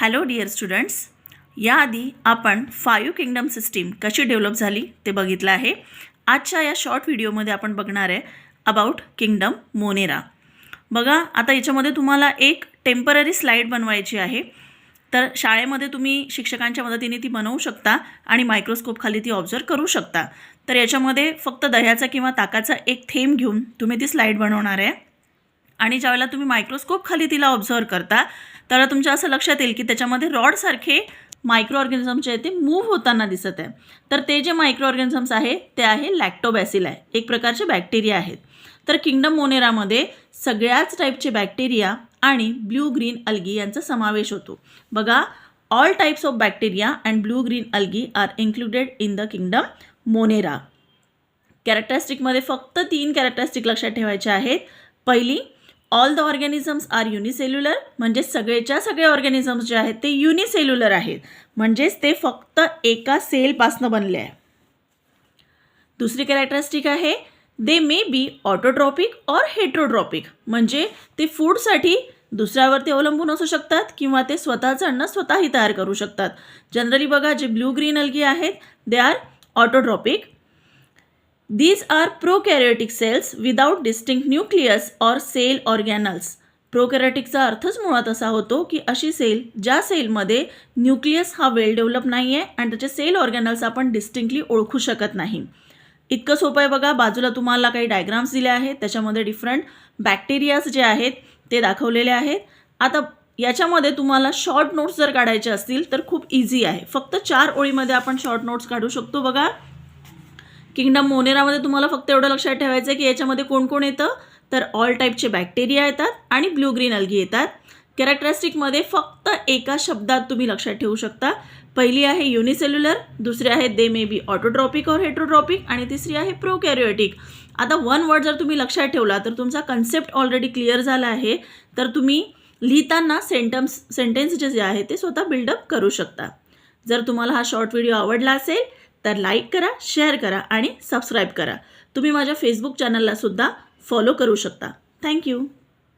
Hello dear students, याआधी आपण 5 kingdom system कशी डेव्हलप झाली ते बघितलं आहे. आजच्या या शॉर्ट व्हिडिओमध्ये आपण बघणार आहे अबाउट किंगडम मोनेरा. बघा, आता याच्यामध्ये तुम्हाला एक टेम्पररी स्लाईड बनवायची आहे. तर शाळेमध्ये तुम्ही शिक्षकांच्या मदतीने ती बनवू शकता आणि मायक्रोस्कोप खाली ती ऑब्झर्व करू शकता. तर याच्यामध्ये फक्त दह्याचा किंवा ताकाचा एक थेंब घेऊन तुम्ही ती स्लाईड बनवणार आहे आणि ज्यावेळेला तुम्ही मायक्रोस्कोप खाली तिला ऑब्झर्व करता तर तुमच्या असं लक्षात येईल की त्याच्यामध्ये रॉडसारखे मायक्रो ऑर्गॅनिझम जे आहे ते मूव्ह होताना दिसत आहे. तर ते जे मायक्रो ऑर्गॅनिझम्स आहे ते आहे लॅक्टोबॅसिलाई, एक प्रकारचे बॅक्टेरिया आहेत. तर किंगडम मोनेरामध्ये सगळ्याच टाईपचे बॅक्टेरिया आणि ब्ल्यू ग्रीन अल्गी यांचा समावेश होतो. बघा, all types of bacteria and blue green algae are included in the kingdom Monera. कॅरेक्टरिस्टिकमध्ये फक्त 3 कॅरेक्टरिस्टिक लक्षात ठेवायचे आहेत. पहिली, all the organisms are unicellular, म्हणजे सगळेच्या सगळे ऑर्गॅनिझम्स जे आहेत ते युनिसेल्युलर आहेत, म्हणजेच ते फक्त एका सेलपासनं बनले आहे. दुसरी कॅरेक्टरिस्टिक आहे they may be autotrophic or heterotrophic, म्हणजे ते फूडसाठी दुसऱ्यावरती अवलंबून असू शकतात किंवा ते स्वतःचं अन्न स्वतःही तयार करू शकतात. जनरली बघा, जे ब्ल्यू ग्रीन अल्गी आहेत they are autotrophic. These are prokaryotic cells without distinct nucleus or cell organelles. प्रोकॅरियोटिकचा अर्थच मुळात असा होतो की अशी सेल ज्या सेलमध्ये न्यूक्लियस हा वेल डेव्हलप नाही आहे आणि त्याचे सेल ऑर्गॅनल्स आपण डिस्टिंक्टली ओळखू शकत नाही. इतकं सोपं आहे. बघा, बाजूला तुम्हाला काही डायग्राम्स दिले आहेत, त्याच्यामध्ये डिफरंट बॅक्टेरियाज जे आहेत ते दाखवलेले आहेत. आता याच्यामध्ये तुम्हाला शॉर्ट नोट्स जर काढायचे असतील तर खूप इझी आहे. फक्त 4 ओळीमध्ये आपण शॉर्ट नोट्स काढू शकतो. बघा, किंगडम मोनेरामध्ये तुम्हाला फक्त एवढं लक्षात ठेवायचं आहे की याच्यामध्ये कोण कोण येतं, तर ऑल टाईपचे बॅक्टेरिया येतात आणि ब्ल्यू ग्रीन अल्गी येतात. कॅरेक्टरिस्टिकमध्ये फक्त एका शब्दात तुम्ही लक्षात ठेवू शकता. पहिली आहे युनिसेल्युलर, दुसरी आहे दे मे बी ऑटोट्रॉपिक और हेट्रोट्रॉपिक आणि तिसरी आहे प्रोकॅरियोटिक. आता 1 वर्ड जर तुम्ही लक्षात ठेवला तर तुमचा कन्सेप्ट ऑलरेडी क्लिअर झाला आहे. तर तुम्ही लिहिताना सेंटेन्स जे आहे ते स्वतः बिल्डअप करू शकता. जर तुम्हाला हा शॉर्ट व्हिडिओ आवडला असेल तर लाईक करा, शेअर करा आणि सबस्क्राईब करा. तुम्ही माझ्या फेसबुक चॅनलला सुद्धा फॉलो करू शकता. थँक्यू.